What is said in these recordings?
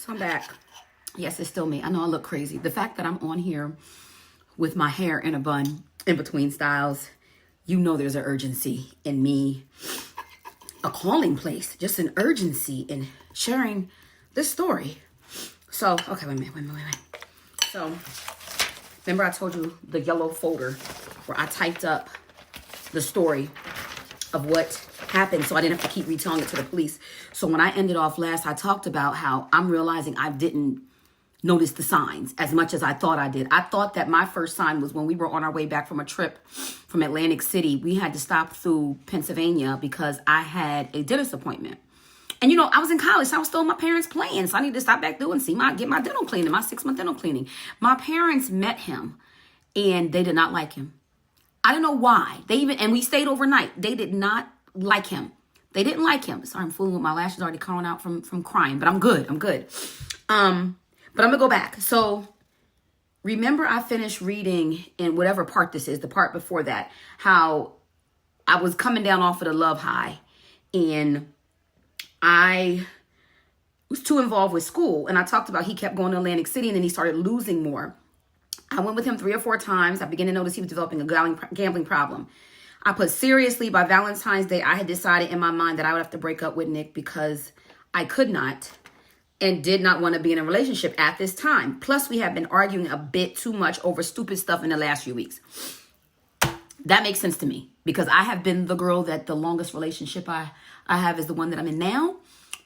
So I'm back. Yes, it's still me. I know I look crazy. The fact that I'm on here with my hair in a bun in between styles, you know there's an urgency in me. A calling place. Just an urgency in sharing this story. So, okay, wait a minute. So, remember I told you the yellow folder where I typed up the story of what happened so I didn't have to keep retelling it to the police. So when I ended off last, I talked about how I'm realizing I didn't notice the signs as much as I thought I did. I thought that my first sign was when we were on our way back from a trip from Atlantic City. We had to stop through Pennsylvania because I had a dentist appointment. And you know, I was in college, so I was still in my parents' plans. So I needed to stop back through and get my dental cleaning, my 6-month dental cleaning. My parents met him and they did not like him. I don't know why. And we stayed overnight. They did not like him. They didn't like him. Sorry, I'm fooling with my lashes already coming out from crying, but I'm good. But I'm gonna go back. So remember I finished reading in whatever part this is, the part before that, how I was coming down off of the love high and I was too involved with school. And I talked about he kept going to Atlantic City and then he started losing more. I went with him 3 or 4 times. I began to notice he was developing a gambling problem. I put seriously by Valentine's Day, I had decided in my mind that I would have to break up with Nick because I could not and did not want to be in a relationship at this time. Plus, we have been arguing a bit too much over stupid stuff in the last few weeks. That makes sense to me because I have been the girl that the longest relationship I have is the one that I'm in now.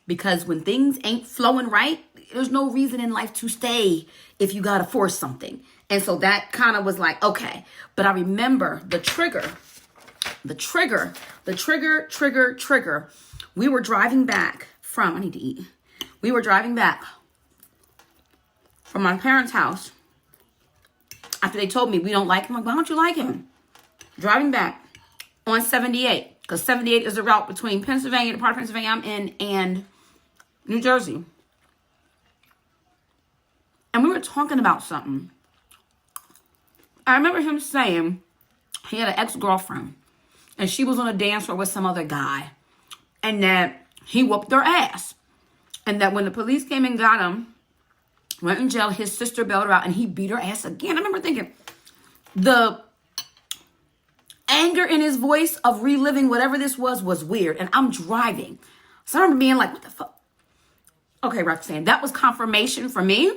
Because when things ain't flowing right, there's no reason in life to stay if you got to force something. And so that kind of was like, okay. But I remember the trigger. We were driving back from, I need to eat. We were driving back from my parents' house after they told me we don't like him. I'm like, why don't you like him? Driving back on 78, because 78 is the route between Pennsylvania, the part of Pennsylvania I'm in, and New Jersey. And we were talking about something. I remember him saying he had an ex-girlfriend, and she was on a dance floor with some other guy, and that he whooped their ass. And that when the police came and got him, went in jail, his sister bailed her out, and he beat her ass again. I remember thinking, the anger in his voice of reliving whatever this was weird. And I'm driving. So I remember being like, what the fuck? Okay, Roxanne, that was confirmation for me.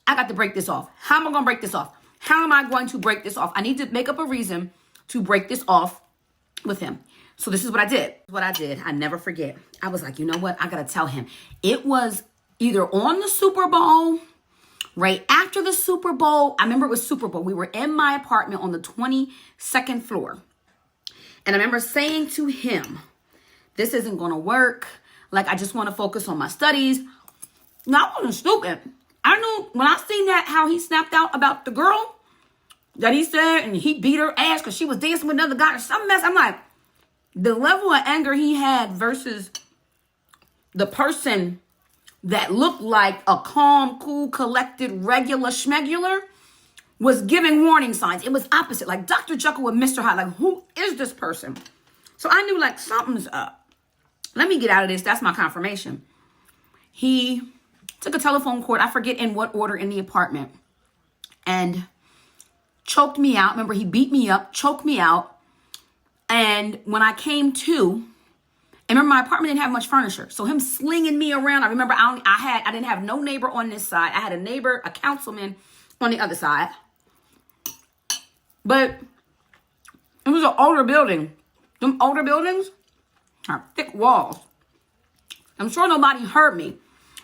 I got to break this off. How am I going to break this off? How am I going to break this off? I need to make up a reason to break this off with him. So this is what I did. I never forget. I was like, you know what? I got to tell him. It was either on the Super Bowl, right after the Super Bowl. I remember it was Super Bowl. We were in my apartment on the 22nd floor. And I remember saying to him, this isn't going to work. Like, I just want to focus on my studies. No, I wasn't stupid. I knew when I seen that, how he snapped out about the girl that he said, and he beat her ass because she was dancing with another guy or some mess. I'm like, the level of anger he had versus the person that looked like a calm, cool, collected, regular schmegular was giving warning signs. It was opposite, like Dr. Jekyll with Mr. Hyde. Like, who is this person? So I knew, like, something's up. Let me get out of this. That's my confirmation. He took a telephone cord, I forget in what order, in the apartment, and choked me out. Remember, he beat me up, choked me out. And when I came to, and remember, my apartment didn't have much furniture. So him slinging me around, I remember I didn't have no neighbor on this side. I had a neighbor, a councilman on the other side. But it was an older building. Them older buildings have thick walls. I'm sure nobody heard me.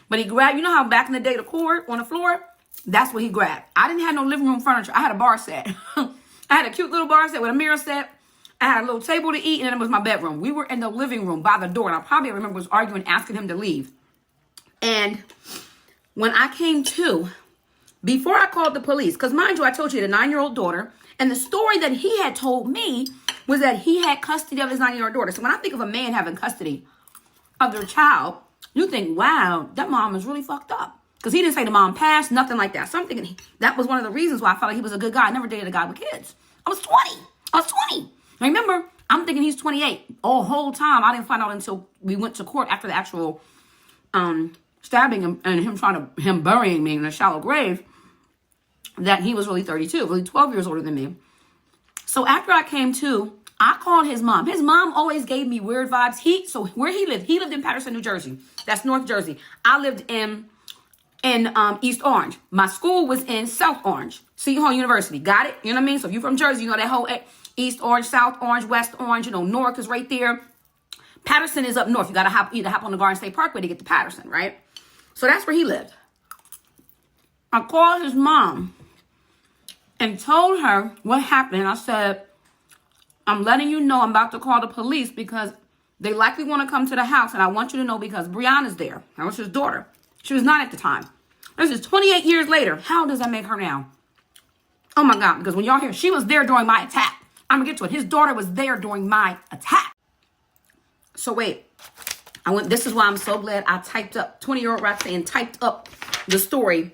But he grabbed, you know how back in the day, the cord on the floor? That's what he grabbed. I didn't have no living room furniture. I had a bar set. I had a cute little bar set with a mirror set. I had a little table to eat, and then it was my bedroom. We were in the living room by the door, and I probably remember was arguing, asking him to leave. And when I came to, before I called the police, because mind you, I told you he had a 9-year-old daughter, and the story that he had told me was that he had custody of his 9-year-old daughter. So when I think of a man having custody of their child, you think, wow, that mom is really fucked up. Because he didn't say the mom passed, nothing like that. So I'm thinking that was one of the reasons why I felt like he was a good guy. I never dated a guy with kids. I was 20. Remember, I'm thinking he's 28. Oh, whole time, I didn't find out until we went to court after the actual stabbing him and him burying me in a shallow grave, that he was really 32, really 12 years older than me. So after I came to, I called his mom. His mom always gave me weird vibes. So where he lived in Patterson, New Jersey. That's North Jersey. I lived in East Orange. My school was in South Orange, Seton Hall University. Got it? You know what I mean? So if you're from Jersey, you know that whole East Orange, South Orange, West Orange, North is right there. Patterson is up north. You got to either hop on the Garden State Parkway to get to Patterson, right? So that's where he lived. I called his mom and told her what happened. I said, I'm letting you know I'm about to call the police because they likely want to come to the house. And I want you to know because Brianna's there. That was his daughter. She was 9 at the time. This is 28 years later. How does that make her now? Oh my God. Because when y'all hear, she was there during my attack. I'm going to get to it. His daughter was there during my attack. So wait. This is why I'm so glad I typed up, 20-year-old Roxanne typed up the story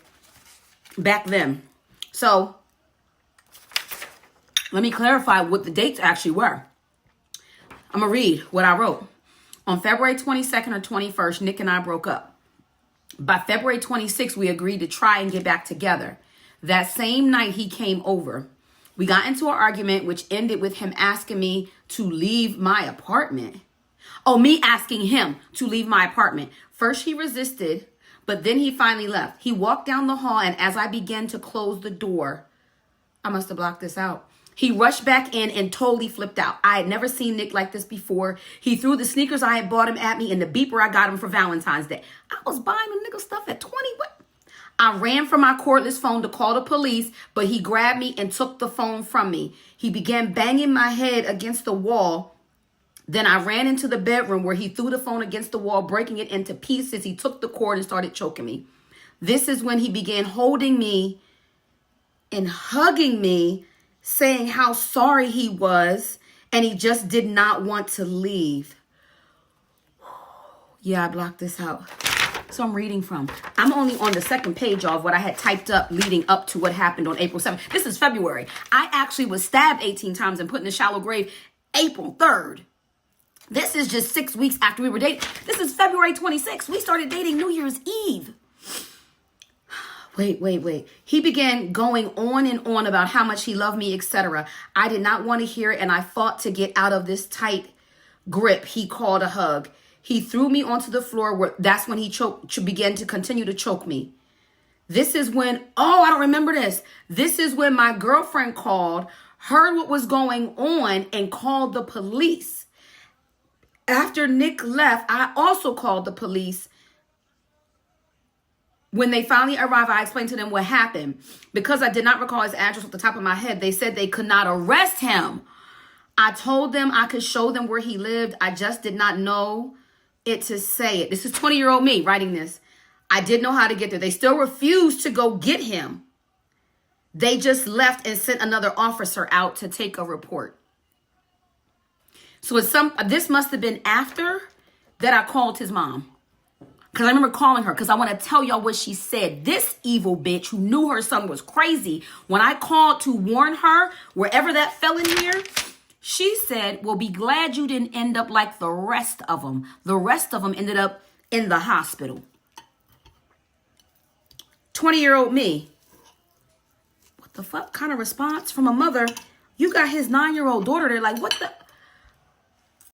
back then. So let me clarify what the dates actually were. I'm going to read what I wrote. On February 22nd or 21st, Nick and I broke up. By February 26th, we agreed to try and get back together. That same night, he came over. We got into an argument, which ended with him asking me to leave my apartment. Oh, me asking him to leave my apartment. First, he resisted, but then he finally left. He walked down the hall, and as I began to close the door, I must have blocked this out. He rushed back in and totally flipped out. I had never seen Nick like this before. He threw the sneakers I had bought him at me and the beeper I got him for Valentine's Day. I was buying the nigga stuff at 20. What? I ran for my cordless phone to call the police, but he grabbed me and took the phone from me. He began banging my head against the wall. Then I ran into the bedroom where he threw the phone against the wall, breaking it into pieces. He took the cord and started choking me. This is when he began holding me and hugging me, saying how sorry he was, and he just did not want to leave. Yeah, I blocked this out. So I'm reading from. I'm only on the second page of what I had typed up leading up to what happened on April 7th. This is February. I actually was stabbed 18 times and put in a shallow grave April 3rd. This is just 6 weeks after we were dating. This is February 26th. We started dating New Year's Eve. Wait. He began going on and on about how much he loved me, etc. I did not want to hear it, and I fought to get out of this tight grip he called a hug. He threw me onto the floor. That's when he began to continue to choke me. This is when, I don't remember this. This is when my girlfriend called, heard what was going on, and called the police. After Nick left, I also called the police. When they finally arrived, I explained to them what happened. Because I did not recall his address off the top of my head, they said they could not arrest him. I told them I could show them where he lived. I just did not know it to say it. This is 20-year-old me writing this. I didn't know how to get there. They still refused to go get him. They just left and sent another officer out to take a report. So this must have been after that I called his mom. Because I remember calling her because I want to tell y'all what she said. This evil bitch who knew her son was crazy, when I called to warn her, wherever that fell in here, she said, well, be glad you didn't end up like the rest of them. The rest of them ended up in the hospital. 20-year-old me. What the fuck kind of response from a mother? You got his 9-year-old daughter there like, what the...